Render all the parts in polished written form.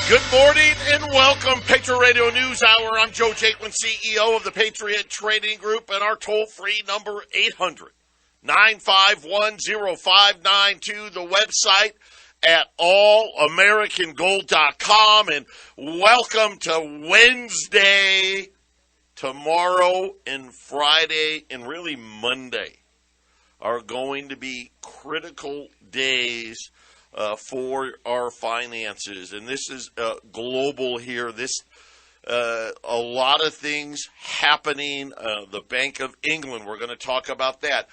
Good morning and welcome, Patriot Radio News Hour. I'm Joe Jaquint, CEO of the Patriot Trading Group, and our toll-free number, 800-951-0592, the website at allamericangold.com, and welcome to Wednesday. Tomorrow and Friday and really Monday are going to be critical days for our finances, and this is global here. A lot of things happening. The Bank of England, we're going to talk about that.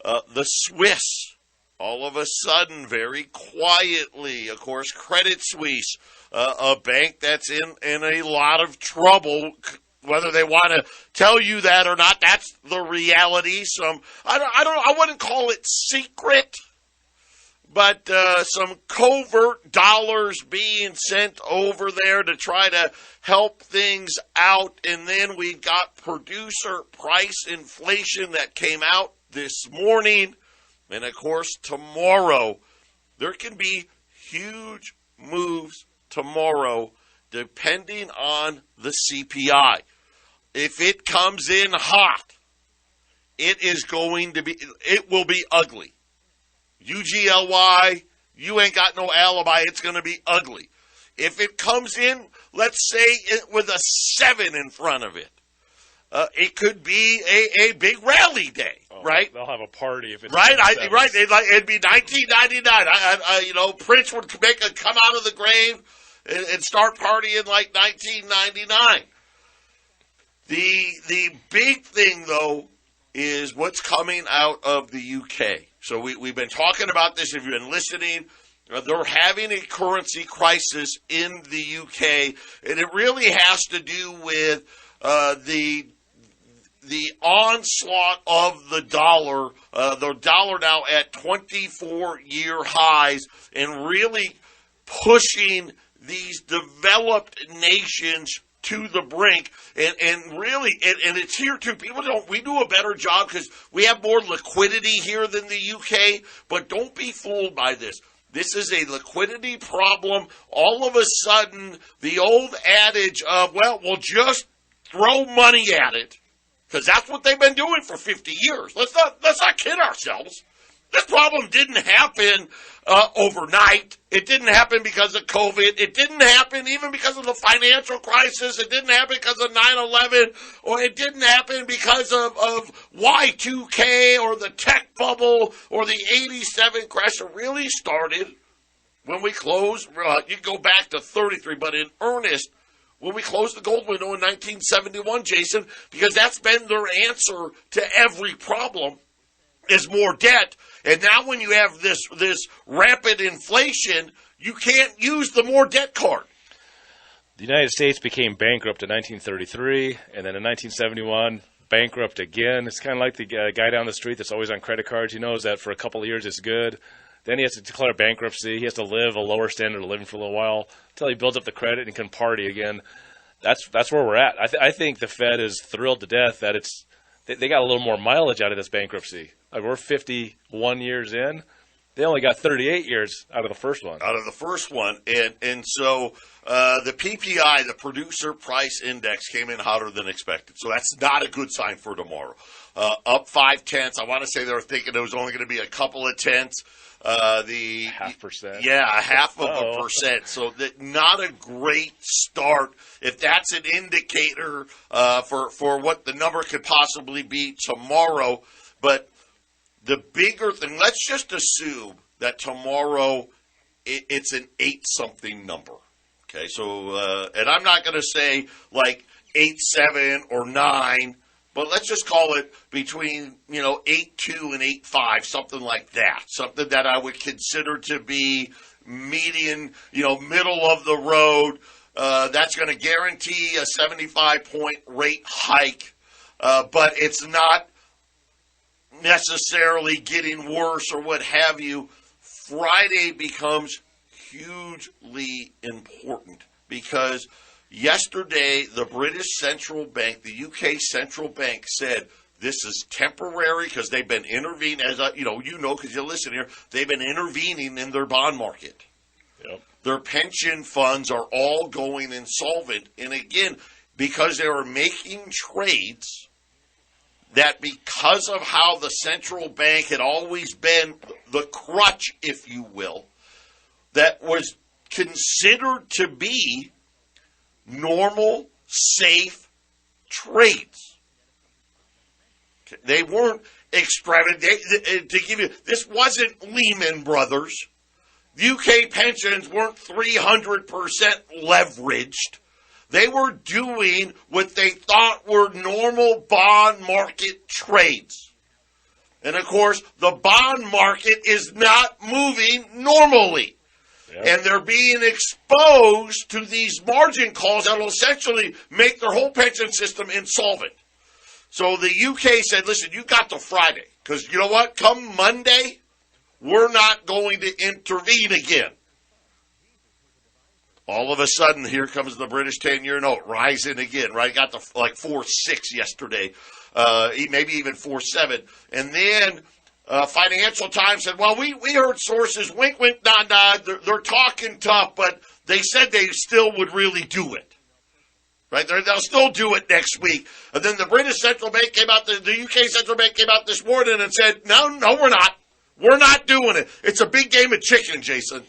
The Swiss, all of a sudden, very quietly, of course, Credit Suisse, a bank that's in a lot of trouble. Whether they want to tell you that or not, that's the reality. I wouldn't call it secret, but some covert dollars being sent over there to try to help things out. And then we got producer price inflation that came out this morning. And, of course, tomorrow, there can be huge moves tomorrow depending on the CPI. If it comes in hot, it will be ugly. UGLY, you ain't got no alibi. It's going to be ugly. If it comes in, let's say with a 7 in front of it, it could be a big rally day, right? They'll have a party if it's right. It'd be 1999. Prince would come out of the grave and start partying like 1999. The big thing, though, is what's coming out of the UK. So we've been talking about this. If you've been listening, they're having a currency crisis in the UK, and it really has to do with the onslaught of the dollar. The dollar now at 24-year highs, and really pushing these developed nations to the brink, and it's here too. We do a better job because we have more liquidity here than the UK, but don't be fooled by this. This is a liquidity problem. All of a sudden, the old adage of, we'll just throw money at it, because that's what they've been doing for 50 years. Let's not kid ourselves. This problem didn't happen overnight. It didn't happen because of COVID. It didn't happen even because of the financial crisis. It didn't happen because of 9/11, or it didn't happen because of Y2K or the tech bubble or the 87 crash. It really started when we closed. You go back to 33, but in earnest, when we closed the gold window in 1971, Jason, because that's been their answer to every problem is more debt. And now when you have this rapid inflation, you can't use the more debt card. The United States became bankrupt in 1933, and then in 1971, bankrupt again. It's kind of like the guy down the street that's always on credit cards. He knows that for a couple of years it's good. Then he has to declare bankruptcy. He has to live a lower standard of living for a little while until he builds up the credit and can party again. That's where we're at. I think the Fed is thrilled to death that they got a little more mileage out of this bankruptcy. Like, we're 51 years in. They only got 38 years out of the first one. And so the PPI, the Producer Price Index, came in hotter than expected. So that's not a good sign for tomorrow. Up 0.5. I want to say they were thinking it was only going to be a couple of tenths. 0.5%. Yeah, 0.5%. So not a great start. If that's an indicator for what the number could possibly be tomorrow. But the bigger thing, let's just assume that tomorrow it's an 8-something number. Okay, so, and I'm not going to say like 8.7 or 9, but let's just call it between, 8.2 and 8.5, something like that. Something that I would consider to be median, middle of the road. That's going to guarantee a 75-point rate hike, but it's not necessarily getting worse or what have you. Friday becomes hugely important because yesterday the British Central Bank, the UK Central Bank, said this is temporary because they've been intervening, as because you listen here, they've been intervening in their bond market. Yep. their pension funds are all going insolvent. And again, because they were making trades that, because of how the central bank had always been the crutch, if you will, that was considered to be normal, safe trades. They weren't extravagant. To give you, this wasn't Lehman Brothers. UK pensions weren't 300% leveraged. They were doing what they thought were normal bond market trades. And of course, the bond market is not moving normally. Yep. And they're being exposed to these margin calls that will essentially make their whole pension system insolvent. So the UK said, listen, you got till Friday. Because you know what? Come Monday, we're not going to intervene again. All of a sudden, here comes the British 10-year note rising again, right? Got to like 4.6 yesterday, maybe even 4.7. And then Financial Times said, well, we heard sources, wink, wink, nod, nod. They're talking tough, but they said they still would really do it. Right? They'll still do it next week. And then the British Central Bank came out, the UK Central Bank came out this morning and said, no, we're not. We're not doing it. It's a big game of chicken, Jason.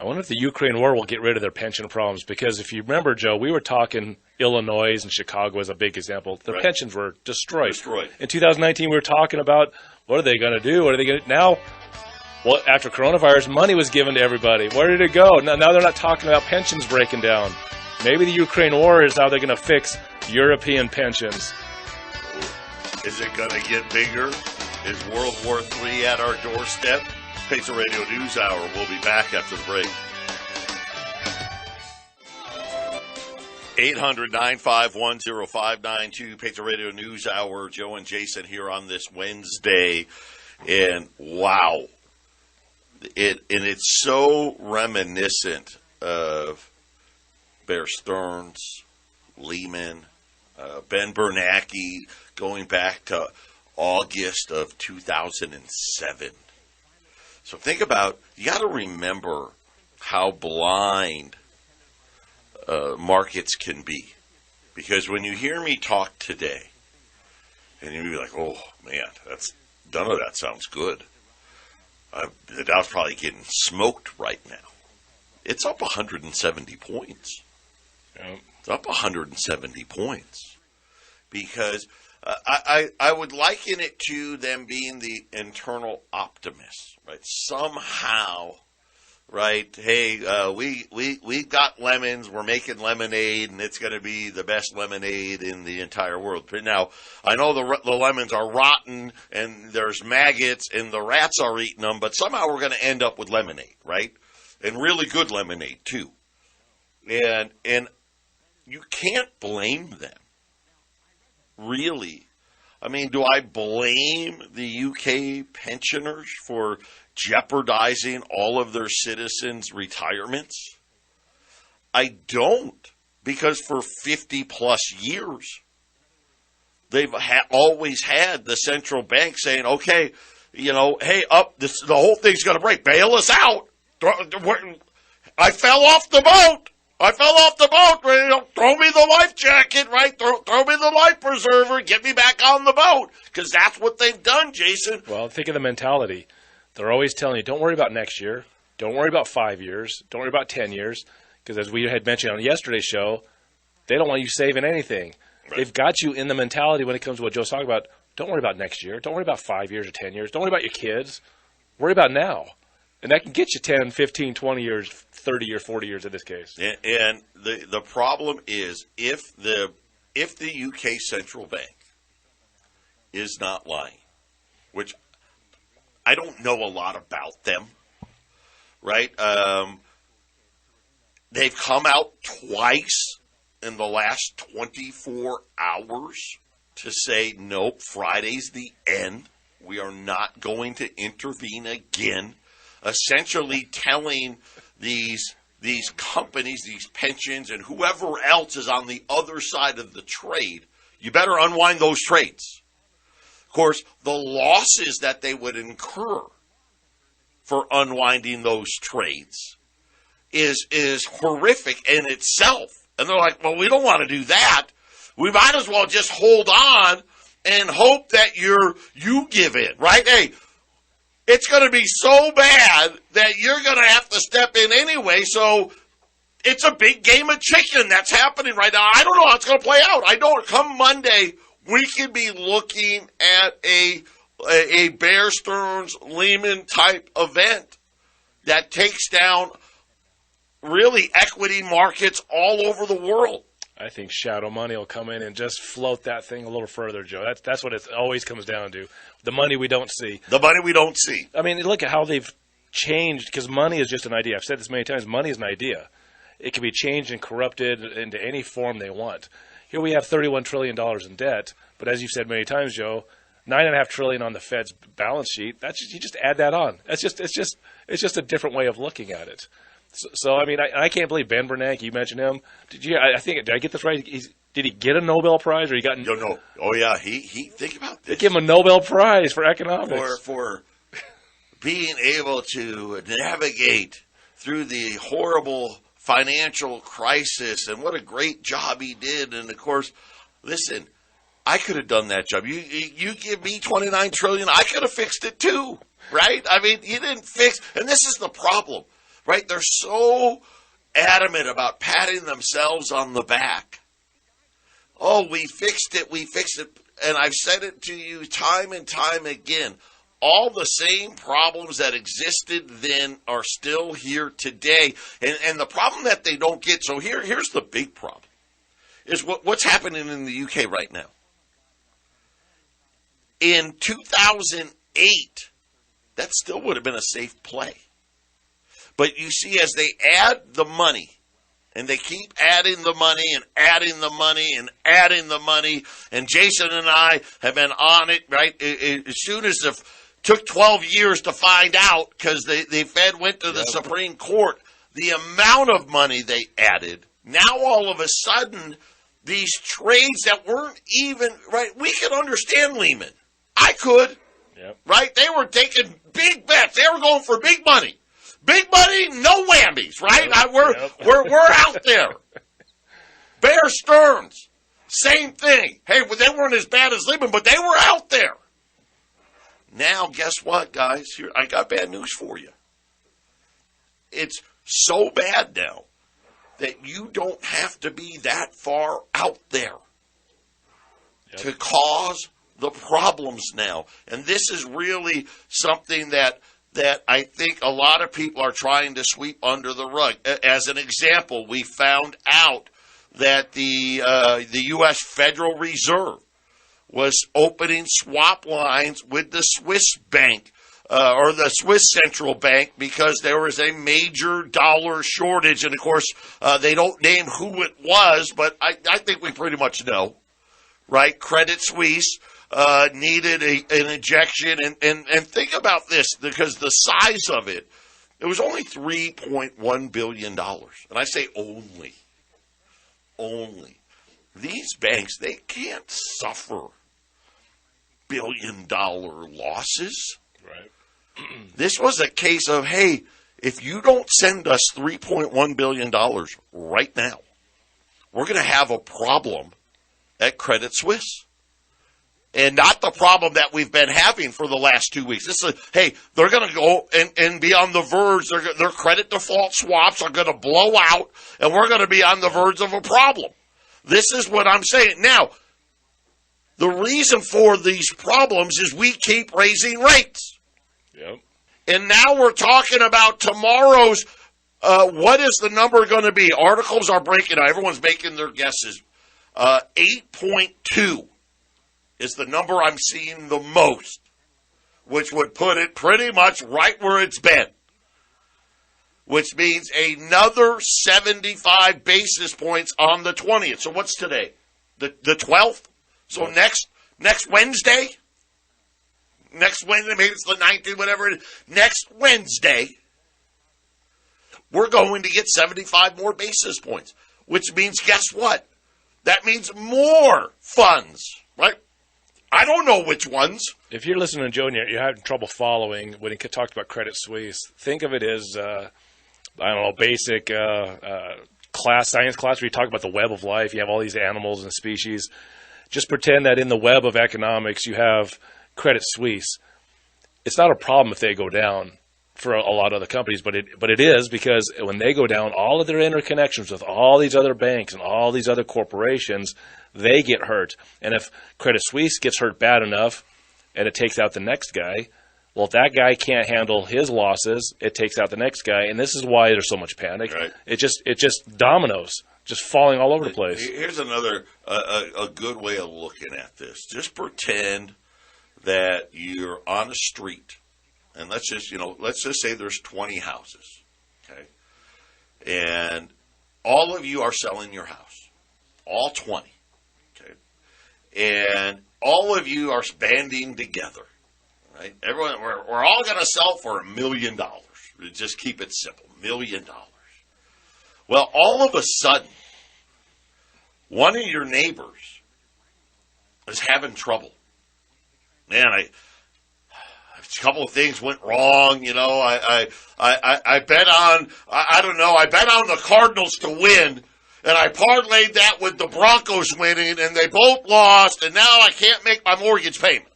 I wonder if the Ukraine war will get rid of their pension problems, because if you remember, Joe, we were talking Illinois and Chicago as a big example. Their pensions were destroyed. In 2019, we were talking about what are they going to do? What are they going to now? Well, after coronavirus, money was given to everybody. Where did it go? Now they're not talking about pensions breaking down. Maybe the Ukraine war is how they're going to fix European pensions. Is it going to get bigger? Is World War III at our doorstep? Patriot Radio News Hour. We'll be back after the break. 800-951-0592, Patriot Radio News Hour. Joe and Jason here on this Wednesday. And wow. It's so reminiscent of Bear Stearns, Lehman, Ben Bernanke, going back to August of 2007. So think about, you got to remember how blind markets can be. Because when you hear me talk today, and you'll be like, oh, man, none of that sounds good. The Dow's probably getting smoked right now. It's up 170 points. Yep. It's up 170 points. Because I would liken it to them being the internal optimists, right? Somehow, right? Hey, we got lemons. We're making lemonade, and it's going to be the best lemonade in the entire world. But now, I know the lemons are rotten, and there's maggots, and the rats are eating them. But somehow we're going to end up with lemonade, right? And really good lemonade too. And you can't blame them. Really. I mean, do I blame the UK pensioners for jeopardizing all of their citizens' retirements? I don't, because for 50-plus years, they've always had the central bank saying, okay, hey, the whole thing's going to break. Bail us out. I fell off the boat. Throw me the life jacket, right? Throw me the life preserver. Get me back on the boat. Because that's what they've done, Jason. Well, think of the mentality. They're always telling you, don't worry about next year. Don't worry about 5 years. Don't worry about 10 years. Because as we had mentioned on yesterday's show, they don't want you saving anything. Right. They've got you in the mentality when it comes to what Joe's talking about. Don't worry about next year. Don't worry about 5 years or 10 years. Don't worry about your kids. Worry about now. And that can get you 10, 15, 20 years, 30 or 40 years in this case. And the problem is if the UK central bank is not lying, which I don't know a lot about them, right? They've come out twice in the last 24 hours to say, nope, Friday's the end. We are not going to intervene again. Essentially telling these companies, these pensions, and whoever else is on the other side of the trade, you better unwind those trades. Of course, the losses that they would incur for unwinding those trades is horrific in itself. And they're like, well, we don't want to do that. We might as well just hold on and hope that you give in, right? Hey, it's going to be so bad that you're going to have to step in anyway, so it's a big game of chicken that's happening right now. I don't know how it's going to play out. I don't. Come Monday, we could be looking at a Bear Stearns Lehman type event that takes down really equity markets all over the world. I think shadow money will come in and just float that thing a little further, Joe. That's what it always comes down to. The money we don't see. The money we don't see. I mean, look at how they've changed, because money is just an idea. I've said this many times. Money is an idea. It can be changed and corrupted into any form they want. Here we have $31 trillion in debt, but as you've said many times, Joe, $9.5 trillion on the Fed's balance sheet. You just add that on. It's just a different way of looking at it. So I mean, I can't believe Ben Bernanke. You mentioned him. Did I get this right? Did he get a Nobel Prize, or he got? No. Oh yeah, he think about this. They give him a Nobel Prize for economics for being able to navigate through the horrible financial crisis, and what a great job he did. And of course, listen, I could have done that job. You give me $29 trillion, I could have fixed it too, right? I mean, you didn't fix, and this is the problem. Right? They're so adamant about patting themselves on the back. Oh, we fixed it. And I've said it to you time and time again. All the same problems that existed then are still here today. And the problem that they don't get, so here's the big problem, is what's happening in the UK right now. In 2008, that still would have been a safe play. But you see, as they add the money, and they keep adding the money and adding the money and adding the money, and Jason and I have been on it, right? As soon as it took 12 years to find out, because the Fed went to the Supreme Court, the amount of money they added, now all of a sudden, these trades that weren't even, right, we could understand Lehman. I could, right? They were taking big bets. They were going for big money. Big money, no whammies, right? We're out there. Bear Stearns, same thing. Hey, well, they weren't as bad as Lehman, but they were out there. Now, guess what, guys? Here, I got bad news for you. It's so bad now that you don't have to be that far out there to cause the problems now. And this is really something that I think a lot of people are trying to sweep under the rug. As an example, we found out that the U.S. Federal Reserve was opening swap lines with the Swiss bank or the Swiss Central Bank because there was a major dollar shortage. And, of course, they don't name who it was, but I think we pretty much know, right? Credit Suisse needed an injection. And think about this, because the size of it was only $3.1 billion. And I say only. These banks, they can't suffer billion-dollar losses. Right. This was a case of, hey, if you don't send us $3.1 billion right now, we're going to have a problem at Credit Suisse. And not the problem that we've been having for the last 2 weeks. This is, hey, they're going to go and be on the verge. Their credit default swaps are going to blow out, and we're going to be on the verge of a problem. This is what I'm saying. Now, the reason for these problems is we keep raising rates. Yep. And now we're talking about tomorrow's, what is the number going to be? Articles are breaking out. Everyone's making their guesses. 8.2 is the number I'm seeing the most, which would put it pretty much right where it's been, which means another 75 basis points on the 20th. So what's today? The 12th? So next Wednesday? Next Wednesday, maybe it's the 19th, whatever it is. Next Wednesday, we're going to get 75 more basis points, which means, guess what? That means more funds, right? I don't know which ones. If you're listening to Joe and you're having trouble following when he talked about Credit Suisse, think of it as basic science class where you talk about the web of life. You have all these animals and species. Just pretend that in the web of economics you have Credit Suisse. It's not a problem if they go down for a lot of the companies, but it is, because when they go down, all of their interconnections with all these other banks and all these other corporations, they get hurt. And if Credit Suisse gets hurt bad enough and it takes out the next guy, well, if that guy can't handle his losses, it takes out the next guy, and this is why there's so much panic. Right. It just dominoes, just falling all over the place. Here's another a good way of looking at this. Just pretend that you're on a street, and let's just say there's 20 houses, okay, and all of you are selling your house, all 20, okay, and all of you are banding together. Right? Everyone, we're all going to sell for $1 million. Just keep it simple, $1 million. Well, all of a sudden, one of your neighbors is having trouble. Man, a couple of things went wrong. You know, I bet on, I bet on the Cardinals to win, and I parlayed that with the Broncos winning, and they both lost, and now I can't make my mortgage payment.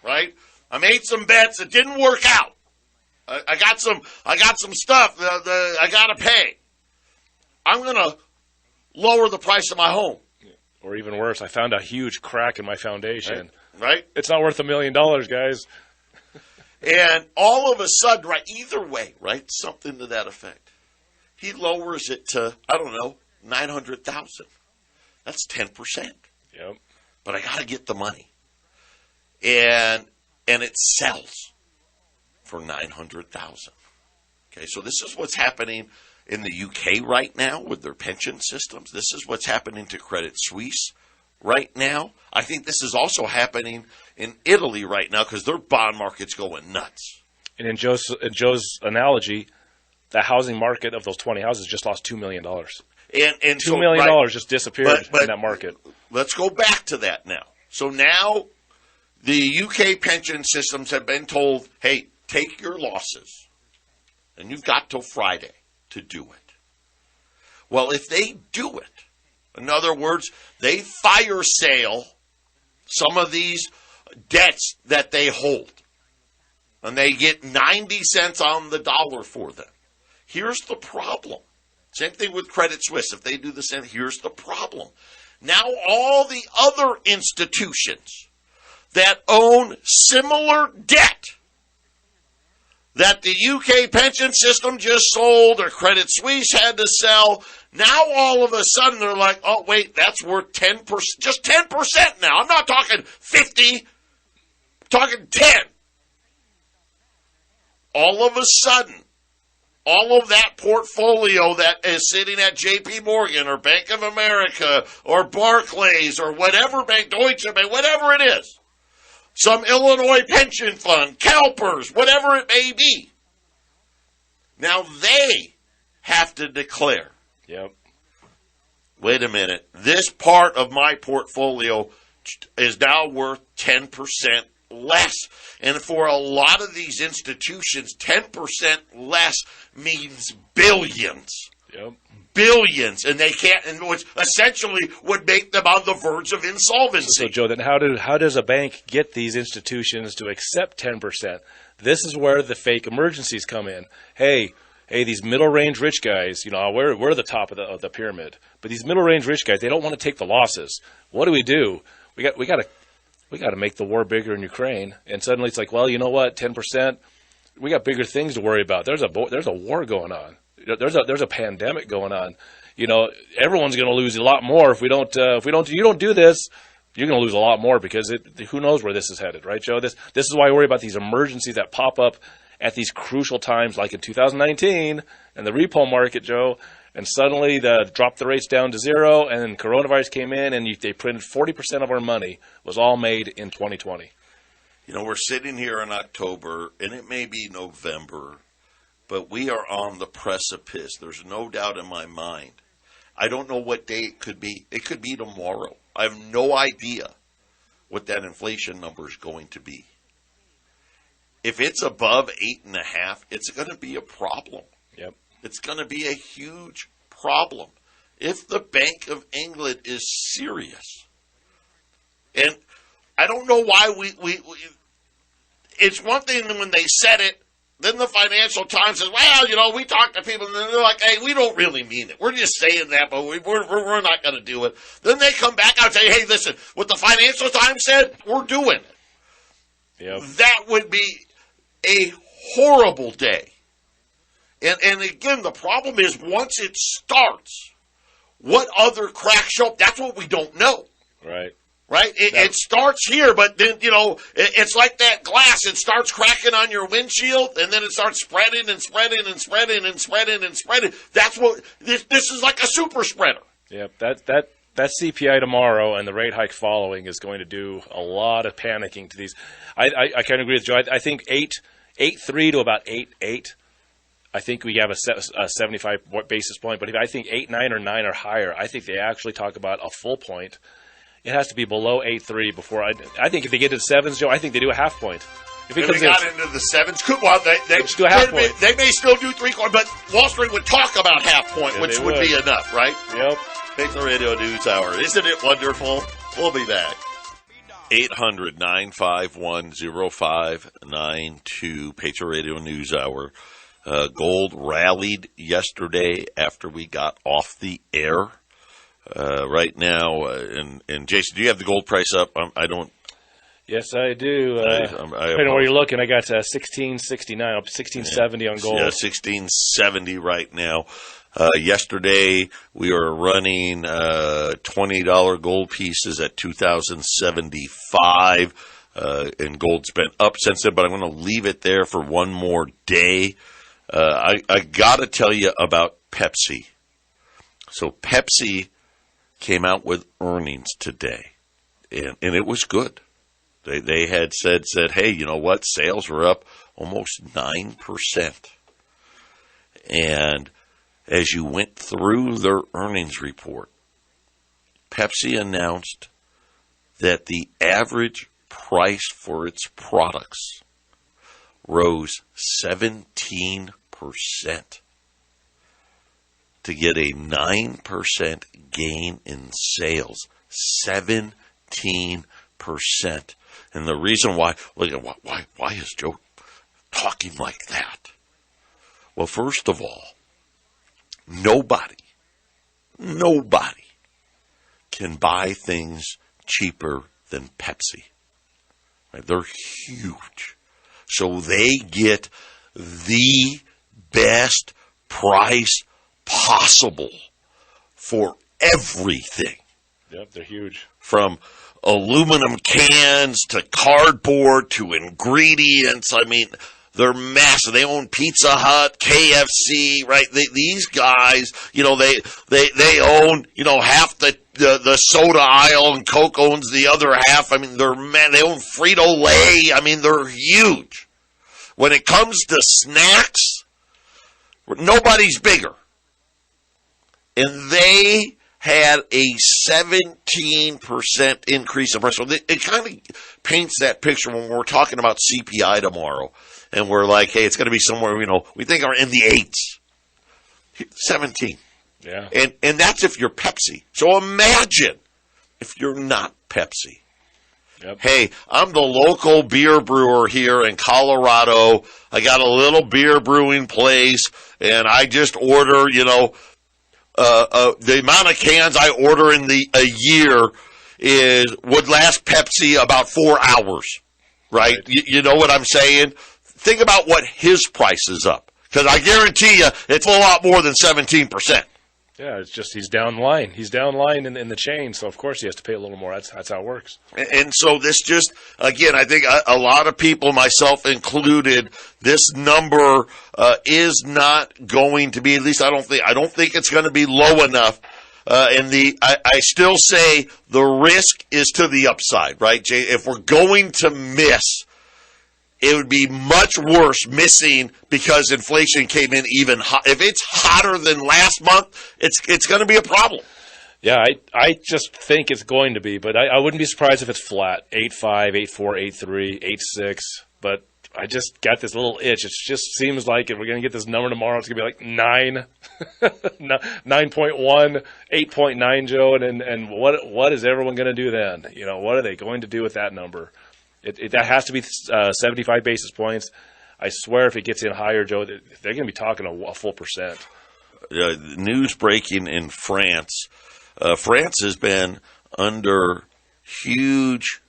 Right? I made some bets. It didn't work out. I got some stuff I got to pay. I'm going to lower the price of my home. Or even worse, I found a huge crack in my foundation. Right? It's not worth $1 million, guys. And all of a sudden, right, either way, right, something to that effect. He lowers it to, I don't know, $900,000. That's 10%. Yep. But I got to get the money. And it sells for $900,000. Okay, so this is what's happening in the UK right now with their pension systems. This is what's happening to Credit Suisse right now. I think this is also happening in Italy right now because their bond market's going nuts. And in Joe's analogy, the housing market of those 20 houses just lost $2 million. And $2 million just disappeared in that market. Let's go back to that now. So now the UK pension systems have been told, hey, take your losses, and you've got till Friday to do it. Well, if they do it, in other words, they fire sale some of these debts that they hold, and they get 90 cents on the dollar for them. Here's the problem. Same thing with Credit Suisse. If they do the same, here's the problem. Now all the other institutions that own similar debt that the UK pension system just sold or Credit Suisse had to sell, now all of a sudden they're like, oh, wait, that's worth 10%, just 10% now. I'm not talking 50, I'm talking 10. All of a sudden, all of that portfolio that is sitting at J.P. Morgan or Bank of America or Barclays or whatever bank, Deutsche Bank, whatever it is, some Illinois pension fund, CalPERS, whatever it may be. Now they have to declare, Yep. wait a minute, this part of my portfolio is now worth 10% less. And for a lot of these institutions, 10% less means billions. Yep. Billions, and they can't, and which essentially would make them on the verge of insolvency. So, Joe, then how does a bank get these institutions to accept 10%? This is where the fake emergencies come in. Hey, these middle-range rich guys, we're the top of the pyramid, but these middle-range rich guys, they don't want to take the losses. What do? We got to make the war bigger in Ukraine, and suddenly it's like, well, you know what? 10%. We got bigger things to worry about. There's a war going on. There's a pandemic going on. Everyone's going to lose a lot more if you don't do this. You're going to lose a lot more because who knows where this is headed, right, Joe? This is why I worry about these emergencies that pop up at these crucial times, like in 2019 and the repo market, Joe. And suddenly dropped the rates down to zero, and then coronavirus came in, and they printed 40% of our money was all made in 2020. We're sitting here in October, and it may be November, but we are on the precipice. There's no doubt in my mind. I don't know what day it could be. It could be tomorrow. I have no idea what that inflation number is going to be. If it's above 8.5, it's going to be a problem. Yep. It's going to be a huge problem if the Bank of England is serious. And I don't know why we it's one thing when they said it, then the Financial Times says, well, we talked to people, and they're like, hey, we don't really mean it. We're just saying that, but we're not going to do it. Then they come back out and say, hey, listen, what the Financial Times said, we're doing it. Yep. That would be a horrible day. And again, the problem is once it starts, what other cracks show up? That's what we don't know. Right. Right? It starts here, but then, it's like that glass. It starts cracking on your windshield, and then it starts spreading and spreading and spreading and spreading and spreading. That's what this is, like a super spreader. Yep. That CPI tomorrow and the rate hike following is going to do a lot of panicking to these. I kind of agree with Joe. I think 8.3 to about 8.8. I think we have a 75 basis point. But if I think 8.9 or 9 or higher, I think they actually talk about a full point. It has to be below 8.3 before I think if they get to the sevens, Joe, I think they do a half point. If they got into the sevens, they just do a half point. They may still do 3/4, but Wall Street would talk about half point, which would be enough, right? Yep. Patriot Radio News Hour. Isn't it wonderful? We'll be back. 800-951-0592, Patriot Radio News Hour. Gold rallied yesterday after we got off the air. Right now, and Jason, do you have the gold price up? I don't. Yes, I do. Depending on where you're looking, I got 1669 up 1670 on gold. Yeah, 1670 right now. Yesterday we were running $20 gold pieces at 2,075, and gold's been up since then. But I'm going to leave it there for one more day. I got to tell you about Pepsi. So Pepsi came out with earnings today, and it was good. They had said, hey, you know what? Sales were up almost 9%. And as you went through their earnings report, Pepsi announced that the average price for its products rose 17% to get a 9% gain in sales. 17%. And the reason why is Joe talking like that? Well, first of all, nobody can buy things cheaper than Pepsi. Right? They're huge. So they get the best price possible for everything. Yep, they're huge. From aluminum cans to cardboard to ingredients. I mean, they're massive. They own Pizza Hut, KFC, right? These guys, they own, half the soda aisle, and Coke owns the other half. I mean, they own Frito-Lay. I mean, they're huge. When it comes to snacks, nobody's bigger. And they had a 17% increase in price. So it kind of paints that picture when we're talking about CPI tomorrow. And we're like, hey, it's going to be somewhere, we think are in the 8s. 17. Yeah. And that's if you're Pepsi. So imagine if you're not Pepsi. Yep. Hey, I'm the local beer brewer here in Colorado. I got a little beer brewing place, and I just order, the amount of cans I order in a year would last Pepsi about 4 hours, right? You know what I'm saying? Think about what his price is up, because I guarantee you it's a lot more than 17%. Yeah, it's just he's down line. He's down line in the chain, so of course he has to pay a little more. That's how it works. And so this just, again, I think a lot of people, myself included, this number is not going to be, at least I don't think it's going to be low enough. I still say the risk is to the upside, right, Jay? If we're going to miss, it would be much worse missing because inflation came in even hot. If it's hotter than last month, it's going to be a problem. Yeah, I just think it's going to be, but I wouldn't be surprised if it's flat. 8.5, 8.4, 8.3, 8.6. But I just got this little itch. It just seems like if we're going to get this number tomorrow, it's going to be like 9, 9.1, 8.9, Joe. And what is everyone going to do then? You know, what are they going to do with that number? That has to be 75 basis points. I swear if it gets in higher, Joe, they're going to be talking a full percent. News breaking in France. France has been under huge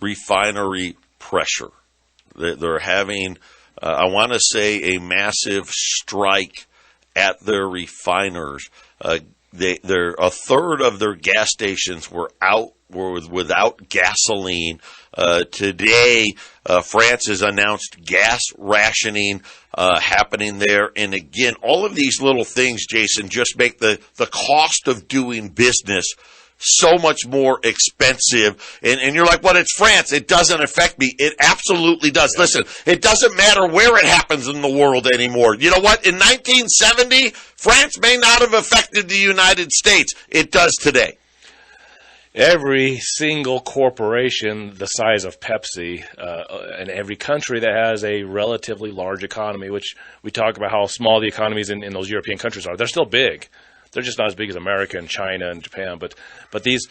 refinery pressure. They're having, I want to say, a massive strike at their refiners. They're a third of their gas stations were without gasoline. Today, France has announced gas rationing happening there. And again, all of these little things, Jason, just make the cost of doing business so much more expensive. And you're like, well, it's France. It doesn't affect me. It absolutely does. Yeah. Listen, it doesn't matter where it happens in the world anymore. You know what? In 1970, France may not have affected the United States. It does today. Every single corporation the size of Pepsi, and every country that has a relatively large economy, which we talk about how small the economies in those European countries are. They're still big. They're just not as big as America and China and Japan. But these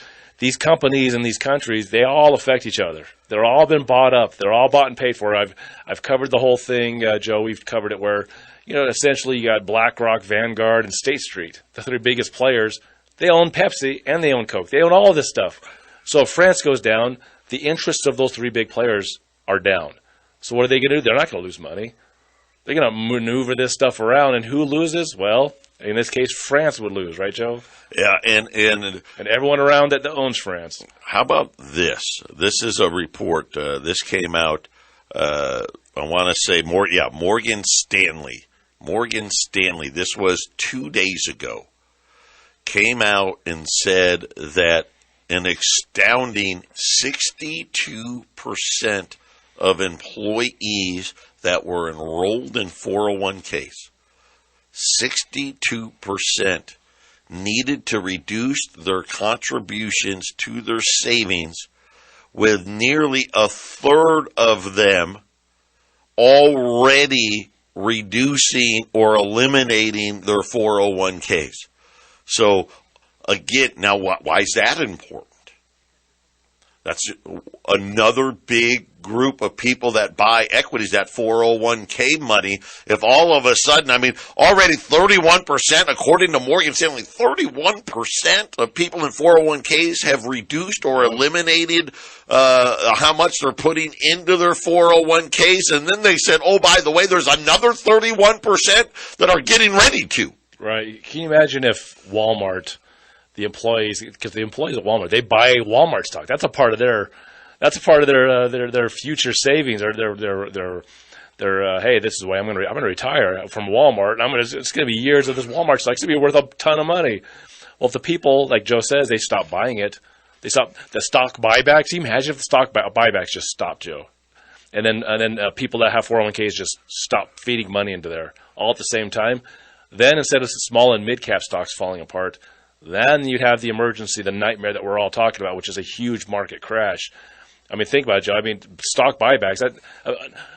companies in these countries, they all affect each other. They're all been bought up. They're all bought and paid for. I've covered the whole thing, Joe. We've covered it where, essentially you got BlackRock, Vanguard, and State Street, the three biggest players. They own Pepsi and they own Coke. They own all of this stuff. So if France goes down, the interests of those three big players are down. So what are they going to do? They're not going to lose money. They're going to maneuver this stuff around. And who loses? Well, in this case, France would lose, right, Joe? Yeah, and everyone around that owns France. How about this? This is a report. This came out, I want to say, Morgan Stanley. Morgan Stanley, this was 2 days ago, came out and said that an astounding 62% of employees that were enrolled in 401ks, 62% needed to reduce their contributions to their savings, with nearly a third of them already reducing or eliminating their 401ks. So, again, now why is that important? That's another big group of people that buy equities, that 401k money. If all of a sudden, already 31%, according to Morgan Stanley, 31% of people in 401ks have reduced or eliminated how much they're putting into their 401ks. And then they said, oh, by the way, there's another 31% that are getting ready to. Right. Can you imagine if Walmart, the employees at Walmart, they buy Walmart stock. That's a part of their future savings, or their hey, this is the way I'm going to retire from Walmart. And it's going to be years of this Walmart stock. It's going to be worth a ton of money. Well, if the people, like Joe says, they stop buying it, they stop the stock buybacks. Can you imagine if the stock buybacks just stopped, Joe? And then people that have 401ks just stop feeding money into there all at the same time. Then instead of small and mid-cap stocks falling apart, then you'd have the emergency, the nightmare that we're all talking about, which is a huge market crash. Think about it, Joe. Stock buybacks,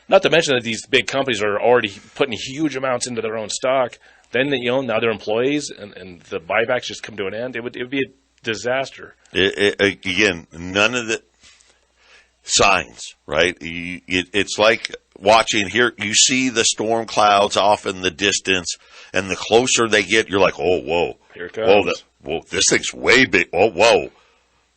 not to mention that these big companies are already putting huge amounts into their own stock. Then, now they're employees, and the buybacks just come to an end. It would be a disaster. Again, none of the signs, right? It's like watching here. You see the storm clouds off in the distance, and the closer they get, you're like, oh, whoa. Here it comes. Whoa, this thing's way big. Oh, whoa.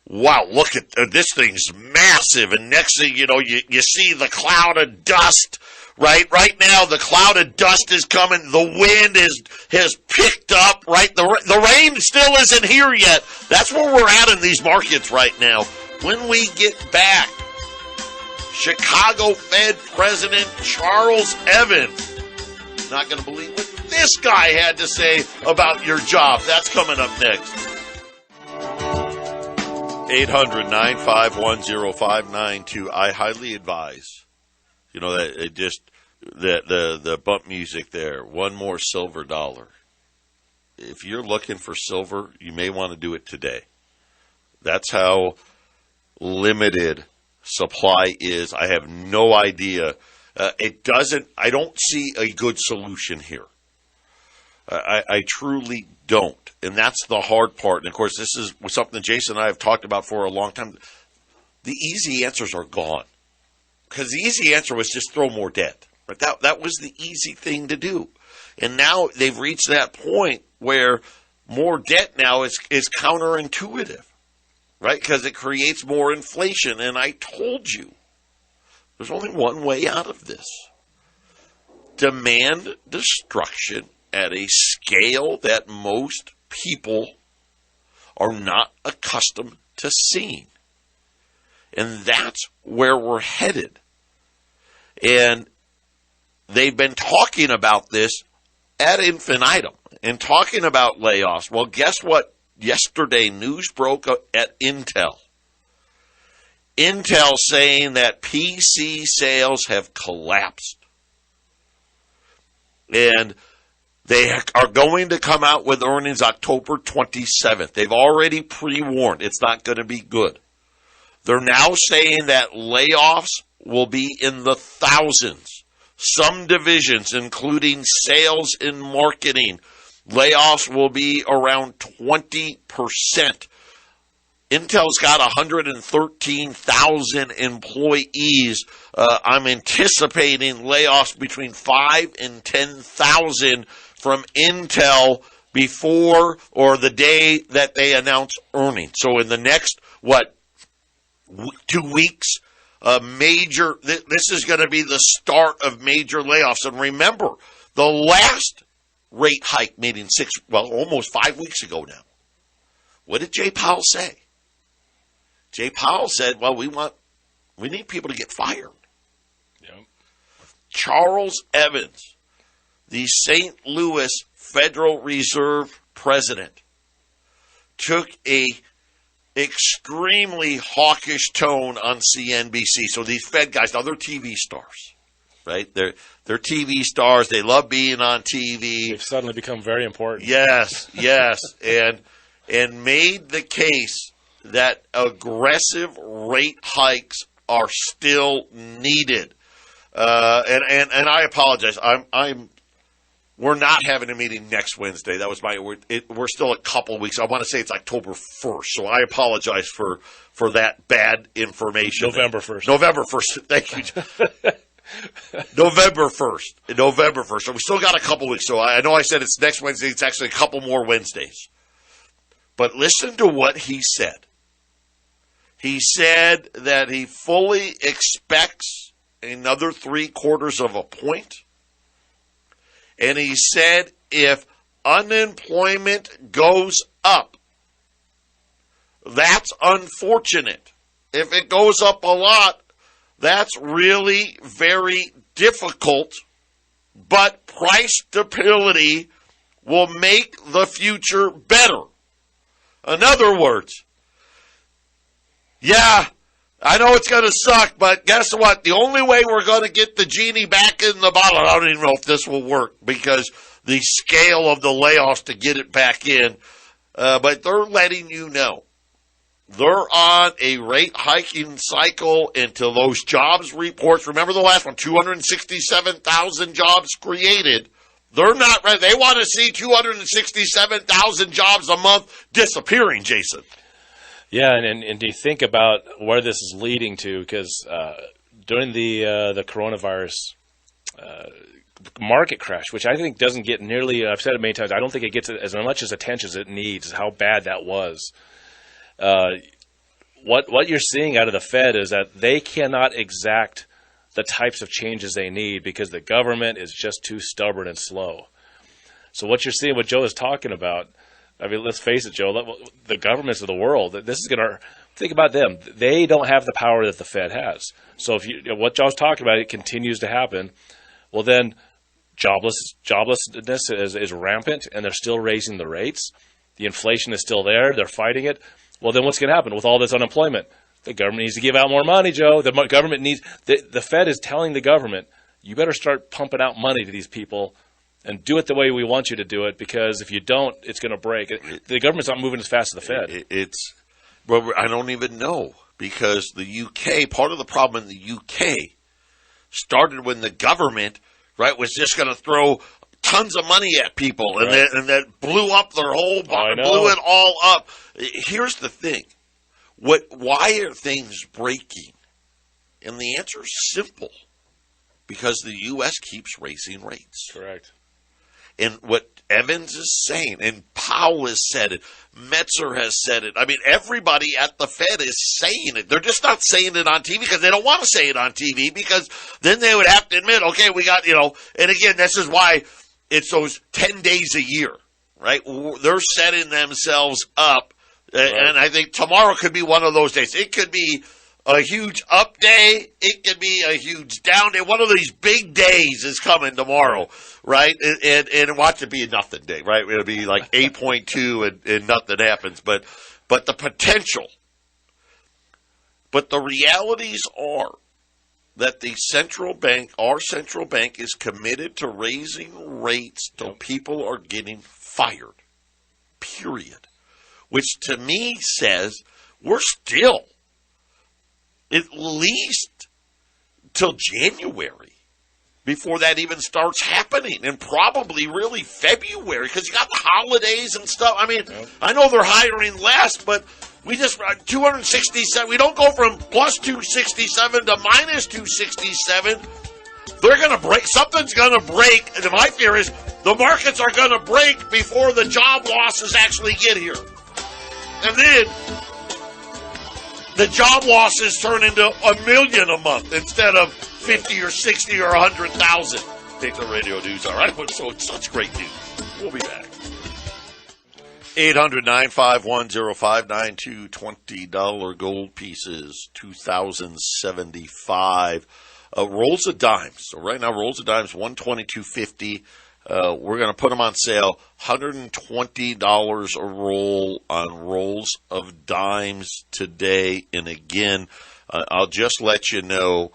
Wow, look at this thing's massive. And next thing you know, you see the cloud of dust, right? Right now, the cloud of dust is coming. The wind has picked up, right? The rain still isn't here yet. That's where we're at in these markets right now. When we get back, Chicago Fed President Charles Evans, not going to believe what this guy had to say about your job. That's coming up next. 800-951-0592. I highly advise, that it just the bump music there. One more silver dollar. If you're looking for silver, you may want to do it today. That's how limited supply is. I have no idea I don't see a good solution here. I truly don't. And that's the hard part. And, of course, this is something that Jason and I have talked about for a long time. The easy answers are gone. Because the easy answer was just throw more debt. Right? That was the easy thing to do. And now they've reached that point where more debt now is counterintuitive. Right? Because it creates more inflation. And I told you, there's only one way out of this. Demand destruction at a scale that most people are not accustomed to seeing. And that's where we're headed. And they've been talking about this ad infinitum and talking about layoffs. Well, guess what? Yesterday, news broke at Intel. Intel saying that PC sales have collapsed. And they are going to come out with earnings October 27th. They've already pre-warned it's not going to be good. They're now saying that layoffs will be in the thousands. Some divisions, including sales and marketing, layoffs will be around 20%. Intel's got 113,000 employees. I'm anticipating layoffs between 5,000 and 10,000 from Intel before or the day that they announce earnings. So in the next, 2 weeks, this is going to be the start of major layoffs. And remember, the last rate hike meeting almost 5 weeks ago now. What did Jay Powell say? Jay Powell said, well, we need people to get fired. Yep. Charles Evans, the St. Louis Federal Reserve president, took a extremely hawkish tone on CNBC. So these Fed guys, now they're TV stars, right? They're TV stars. They love being on TV. They've suddenly become very important. Yes, and made the case that aggressive rate hikes are still needed. And I apologize. We're not having a meeting next Wednesday. That was we're still a couple weeks. I want to say it's October 1st. So I apologize for that bad information. November 1st. November 1st. Thank you. November 1st. So we still got a couple weeks. So I know I said it's next Wednesday. It's actually a couple more Wednesdays. But listen to what he said. He said that he fully expects another 3/4 of a point. And he said if unemployment goes up, that's unfortunate. If it goes up a lot, that's really very difficult. But price stability will make the future better. In other words, yeah, I know it's going to suck, but guess what? The only way we're going to get the genie back in the bottle, I don't even know if this will work because the scale of the layoffs to get it back in, but they're letting you know. They're on a rate hiking cycle until those jobs reports. Remember the last one, 267,000 jobs created. They're not ready. They want to see 267,000 jobs a month disappearing, Jason. Yeah, and do you think about where this is leading to? Because during the coronavirus market crash, which I think doesn't get nearly, I've said it many times, I don't think it gets as much as attention as it needs, how bad that was. What you're seeing out of the Fed is that they cannot exact the types of changes they need because the government is just too stubborn and slow. So what you're seeing, what Joe is talking about, I mean, let's face it, Joe, the governments of the world, this is going to, think about them. They don't have the power that the Fed has. So if what Joe's talking about, it continues to happen, well then joblessness is rampant and they're still raising the rates. The inflation is still there. They're fighting it. Well, then what's going to happen with all this unemployment? The government needs to give out more money, Joe. The government needs, the Fed is telling the government, you better start pumping out money to these people and do it the way we want you to do it, because if you don't, it's going to break. The government's not moving as fast as the Fed. Well, I don't even know, because the UK, part of the problem in the UK, started when the government, right, was just going to throw tons of money at people, and that blew up their whole body, blew it all up. Here's the thing. Why are things breaking? And the answer is simple. Because the U.S. keeps raising rates. Correct. And what Evans is saying, and Powell has said it, Metzer has said it. I mean, everybody at the Fed is saying it. They're just not saying it on TV because they don't want to say it on TV, because then they would have to admit, okay, we got, and again, this is why it's those 10 days a year, right? They're setting themselves up. Right. And I think tomorrow could be one of those days. It could be a huge up day. It could be a huge down day. One of these big days is coming tomorrow, right? And watch it be a nothing day, right? It'll be like 8.2 and nothing happens. But the potential. But the realities are that the central bank, our central bank, is committed to raising rates till people are getting fired. Period. Which to me says we're still at least till January before that even starts happening, and probably really February, because you got the holidays and stuff. I mean, I know they're hiring less, but we just 267. We don't go from plus 267 to minus 267. They're going to break. Something's going to break. And my fear is the markets are going to break before the job losses actually get here. And then the job losses turn into 1 million a month instead of 50 or 60 or 100,000. Patriot Radio News Hour. So it's such great news. We'll be back. 800-951-0592, $20 gold pieces, 2,075. Rolls of dimes. So right now, rolls of dimes, $122.50. We're going to put them on sale, $120 a roll on rolls of dimes today. And again, I'll just let you know,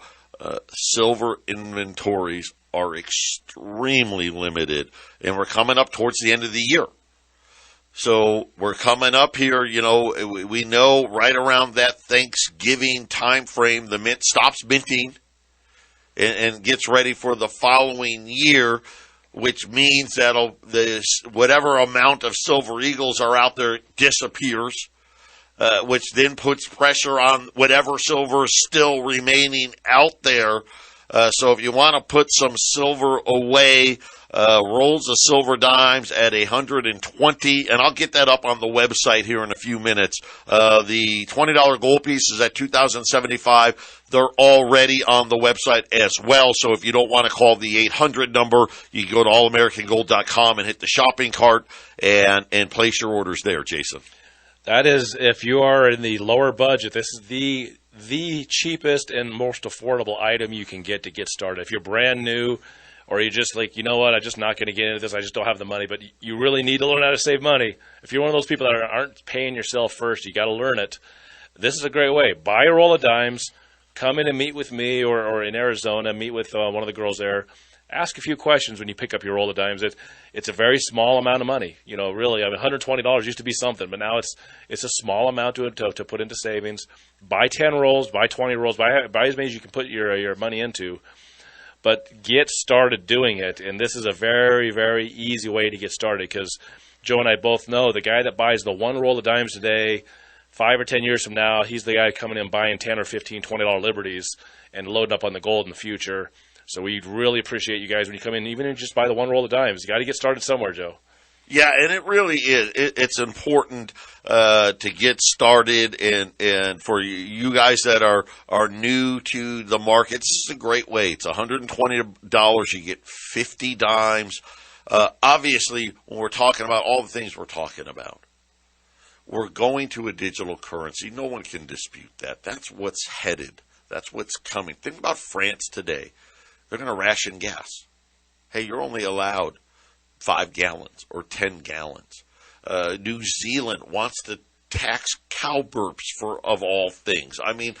silver inventories are extremely limited, and we're coming up towards the end of the year. So we're coming up here, we know right around that Thanksgiving time frame, the mint stops minting and gets ready for the following year, which means that whatever amount of silver eagles are out there disappears, which then puts pressure on whatever silver is still remaining out there. So if you want to put some silver away, rolls of silver dimes at 120, and I'll get that up on the website here in a few minutes. The $20 gold piece is at 2,075. They're already on the website as well. So if you don't want to call the 800 number, you can go to allamericangold.com and hit the shopping cart and place your orders there, Jason. That is, if you are in the lower budget, this is the cheapest and most affordable item you can get to get started. If you're brand new, or you're just like, you know what, I'm just not going to get into this, I just don't have the money, but you really need to learn how to save money. If you're one of those people that aren't paying yourself first, you got to learn it. This is a great way. Buy a roll of dimes, come in and meet with me, or in Arizona, meet with one of the girls there. Ask a few questions when you pick up your roll of dimes. It's a very small amount of money. Really, $120 used to be something, but now it's a small amount to put into savings. Buy 10 rolls, buy 20 rolls, buy as many as you can put your money into. But get started doing it, and this is a very, very easy way to get started, because Joe and I both know the guy that buys the one roll of dimes today, 5 or 10 years from now, he's the guy coming in buying 10 or 15, $20 liberties and loading up on the gold in the future. So we really appreciate you guys when you come in, even if you just buy the one roll of dimes. You got to get started somewhere, Joe. Yeah, and it really is. It's important to get started, and for you guys that are new to the market, this is a great way. It's $120. You get 50 dimes. Obviously, when we're talking about all the things we're talking about, we're going to a digital currency. No one can dispute that. That's what's headed. That's what's coming. Think about France today. They're going to ration gas. Hey, you're only allowed 5 gallons or 10 gallons. New Zealand wants to tax cow burps of all things. I mean,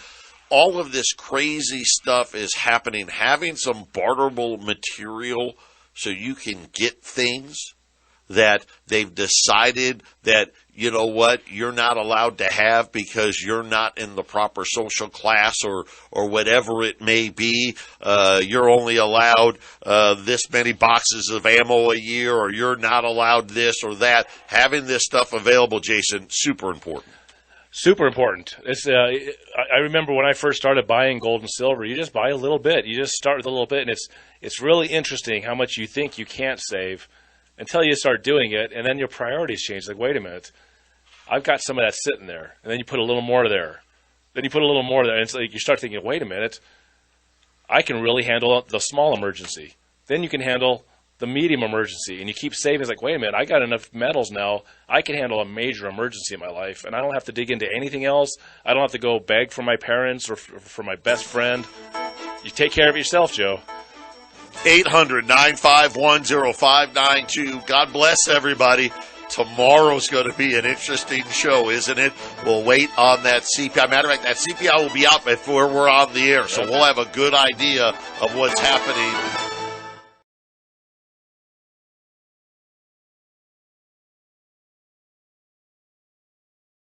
all of this crazy stuff is happening. Having some barterable material so you can get things that they've decided that you know what, you're not allowed to have because you're not in the proper social class or whatever it may be. You're only allowed this many boxes of ammo a year, or you're not allowed this or that. Having this stuff available, Jason, super important. Super important. I remember when I first started buying gold and silver, you just buy a little bit. You just start with a little bit, and it's really interesting how much you think you can't save until you start doing it, and then your priorities change. Like, wait a minute, I've got some of that sitting there, and then you put a little more there. Then you put a little more there, and it's like you start thinking, wait a minute, I can really handle the small emergency. Then you can handle the medium emergency, and you keep saving. It's like, wait a minute, I got enough metals now. I can handle a major emergency in my life, and I don't have to dig into anything else. I don't have to go beg for my parents or for my best friend. You take care of yourself, Joe. 800-951-0592. God bless everybody. Tomorrow's going to be an interesting show, isn't it? We'll wait on that CPI. Matter of fact, that CPI will be out before we're on the air, so we'll have a good idea of what's happening